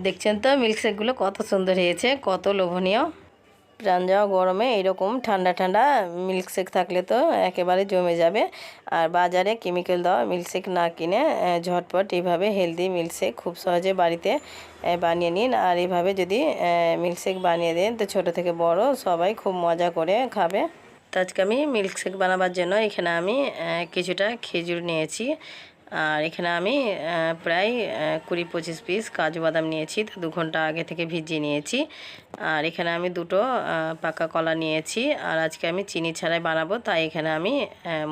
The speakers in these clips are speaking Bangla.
দেখছেন তো মিল্কশেকগুলো কত সুন্দর হয়েছে, কত লোভনীয়। প্রাণ যাওয়া গরমে এরকম ঠান্ডা ঠান্ডা মিল্কশেক থাকলে তো একেবারে জমে যাবে। আর বাজারে কেমিক্যাল দেওয়া মিল্কশেক না কিনে ঝটপট এইভাবে হেলদি মিল্কশেক খুব সহজে বাড়িতে বানিয়ে নিন। আর এইভাবে যদি মিল্কশেক বানিয়ে দেন তো ছোট থেকে বড় সবাই খুব মজা করে খাবে। তো আজকে আমি মিল্কশেক বানাবার জন্য এখানে আমি কিছুটা খেজুর নিয়েছি। আর এখানে আমি প্রায় 20-25 পিস কাজু বাদাম নিয়েছি, তো 2 ঘন্টা আগে থেকে ভিজিয়ে নিয়েছি। আর এখানে আমি দুটো পাকা কলা নিয়েছি। আর আজকে আমি চিনি ছাড়াই বানাবো, তাই এখানে আমি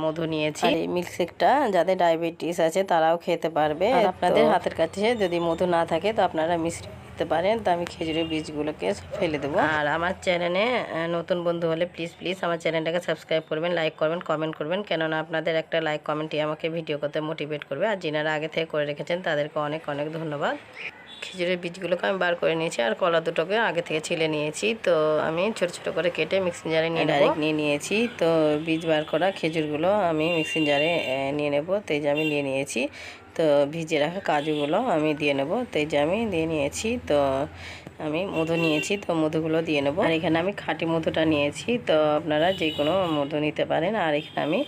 মধু নিয়েছি। আর এই মিল্কশেকটা যাদের ডায়াবেটিস আছে তারাও খেতে পারবে। আর আপনাদের হাতের কাছে যদি মধু না থাকে তো আপনারা মিশ্রি দিতে পারেন। তো আমি খেজুরের বীজগুলোকে ফেলে দেবো। আর আমার চ্যানেলে নতুন বন্ধু হলে প্লিজ আমার চ্যানেলটাকে সাবস্ক্রাইব করবেন, লাইক করবেন, কমেন্ট করবেন, কেননা আপনাদের একটা লাইক কমেন্টই আমাকে ভিডিও করতে মোটিভেট করবে। আর যিনারা আগে থেকে করে রেখেছেন তাদেরকে অনেক অনেক ধন্যবাদ। খেজুরের বীজগুলোকে আমি বার করে নিয়েছি আর কলা দুটোকে আগে থেকে ছিলে নিয়েছি। তো আমি ছোট ছোট করে কেটে মিক্সিং জারে নিয়ে নিয়েছি। তো বীজ বার করা খেজুরগুলো আমি মিক্সিং জারে নিয়ে নেব। তো এই যে আমি নিয়ে নিয়েছি। তো ভিজে রাখা কাজুগুলো আমি দিয়ে নেব। তো এই যে আমি দিয়ে নিয়েছি। তো আমি মধু নিয়েছি, তো মধুগুলো দিয়ে নেব। আর এখানে আমি খাঁটি মধুটা নিয়েছি, তো আপনারা যে কোনো মধু নিতে পারেন। আর এখানে আমি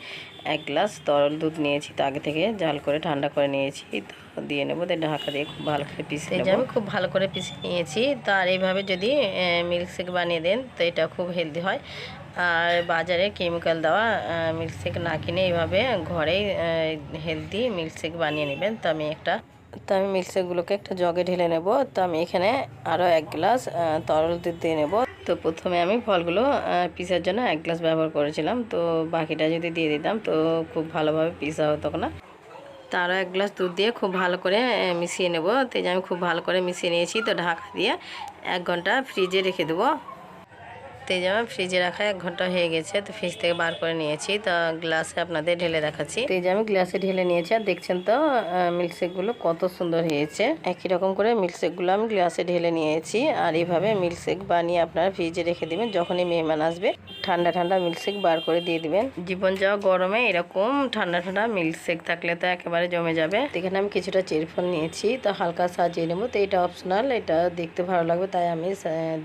1 গ্লাস তরল দুধ নিয়েছি, তো আগে থেকে জাল করে ঠান্ডা করে নিয়েছি। তো দিয়ে নেবো, ঢাকা দিয়ে খুব ভালো করে পিষে নেব। আমি খুব ভালো করে পিষে নিয়েছি। তো আর এইভাবে যদি মিল্কশেক বানিয়ে দেন তো এটা খুব হেলদি হয়। আর বাজারে কেমিক্যাল দেওয়া মিল্কশেক না কিনে এইভাবে ঘরেই হেলদি মিল্কশেক বানিয়ে নেবেন। তো আমি মিল্কশেকগুলোকে একটা জগে ঢেলে নেব। তো আমি এখানে আরও 1 গ্লাস তরল দুধ দিয়ে নেব। তো প্রথমে আমি ফলগুলো পিসার জন্য 1 গ্লাস ব্যবহার করেছিলাম, তো বাকিটা যদি দিয়ে দিতাম তো খুব ভালোভাবে পিসা হতো না। তো আরও 1 গ্লাস দুধ দিয়ে খুব ভালো করে মিশিয়ে নেব। তো এই যে আমি খুব ভালো করে মিশিয়ে নিয়েছি। তো ঢাকা দিয়ে 1 ঘন্টা ফ্রিজে রেখে দেবো। তো এই যে আমার ফ্রিজে রাখা 1 ঘন্টা হয়ে গেছে। তো ফ্রিজ থেকে বার করে নিয়েছি। তো গ্লাসে আপনাদের ঢেলে দেখাচ্ছি। তো এই যে আমি গ্লাসে ঢেলে নিয়েছি। আর দেখছেন তো মিল্কশেকগুলো কত সুন্দর হয়েছে। একই রকম করে মিল্কশেকগুলো আমি গ্লাসে ঢেলে নিয়েছি। আর এইভাবে মিল্কশেক বানিয়ে আপনারা ফ্রিজে রেখে দেবেন। যখনই মেহমান আসবে ঠান্ডা ঠান্ডা মিল্কশেক বার করে দিয়ে দিবেন। জীবন যাওয়া গরমে এরকম ঠান্ডা ঠান্ডা মিল্কশেক থাকলে তো একেবারে জমে যাবে। এখানে আমি কিছুটা চেরি ফল নিয়েছি, তো হালকা সাজিয়ে নেবো। তো এটা অপশনাল, এটা দেখতে ভালো লাগবে তাই আমি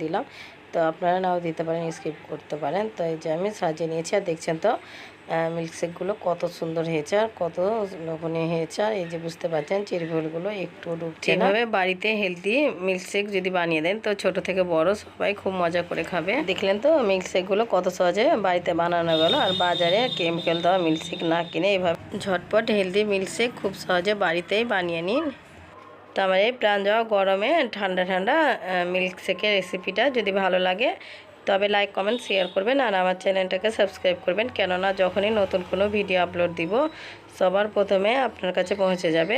দিলাম। তো আপনারা নাও দিতে পারেন, স্কিপ করতে পারেন। তো এই যে আমি সাজিয়ে নিয়েছি। আর দেখছেন তো মিল্কশেকগুলো কত সুন্দর হয়েছে আর কত লোভনীয় হয়েছে। আর এই যে বুঝতে পারছেন চেরি ফলগুলো একটু ডুবছে না। এভাবে বাড়িতে হেলদি মিল্কশেক যদি বানিয়ে দেন তো ছোট থেকে বড় সবাই খুব মজা করে খাবে। দেখলেন তো মিল্কশেকগুলো কত সহজে বাড়িতে বানানো গেল। আর বাজারে কেমিক্যাল দেওয়া মিল্কশেক না কিনে এইভাবে ঝটপট হেলদি মিল্কশেক খুব সহজে বাড়িতেই বানিয়ে নিন। তো আমার এই প্রাণ যাওয়া গরমে ঠান্ডা ঠান্ডা মিল্কশেকের রেসিপিটা যদি ভালো লাগে তবে লাইক কমেন্ট শেয়ার করবেন। আর আমার চ্যানেলটাকে সাবস্ক্রাইব করবেন, কেননা যখনই নতুন কোনো ভিডিও আপলোড দিব সবার প্রথমে আপনার কাছে পৌঁছে যাবে।